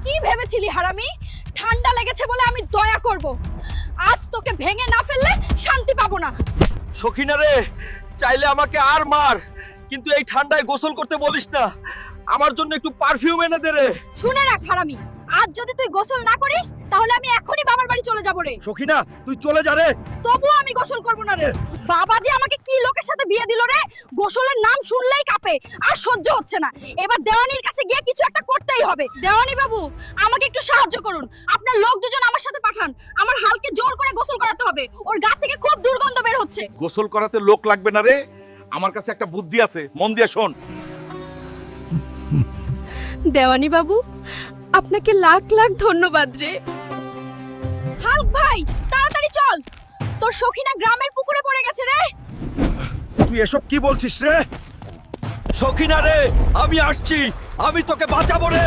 কি ভেবেছিলি হারামি? ঠান্ডা লেগেছে বলে আমি দয়া করব। আজ তোকে ভেঙে না ফেললে শান্তি পাবো না। সখিনা রে, চাইলে আমাকে আর মার, কিন্তু এই ঠান্ডায় গোসল করতে বলিস না। আমার জন্য একটু পারফিউম এনে দে রে। শুনে রাখ হারামি, আজ যদি তুই গোসল না করিস তাহলে আমি এখনই বাবার বাড়ি চলে যাব রে। সখিনা, তুই চলে যা রে। তবুও আমি গোসল করব না রে। বাবা যে আমাকে কি লোকের সাথে বিয়ে দিল রে, গোসলের নাম শুনলেই কাঁপে, আর সহ্য হচ্ছে না। এবার দেওয়ানির কাছে গিয়ে কিছু একটা করতেই হবে। দেওয়ানি বাবু, আমাকে একটু সাহায্য করুন। আপনার লোক দুজন আমার সাথে পাঠান। আমার হালকে জোর করে গোসল করাতে হবে, ওর গা থেকে খুব দুর্গন্ধ বের হচ্ছে। গোসল করাতে লোক লাগবে না রে, আমার কাছে একটা বুদ্ধি আছে, মন দিয়ে শোন। দেওয়ানি বাবু, আপনাকে লাখ লাখ ধন্যবাদ রে। হাল্ক ভাই, তাড়াতাড়ি চল, তোর সখিনা গ্রামের পুকুরে পড়ে গেছে রে। তুই এসব কি বলছিস রে? সখিনা রে, আমি আসছি, আমি তোকে বাঁচাবো রে।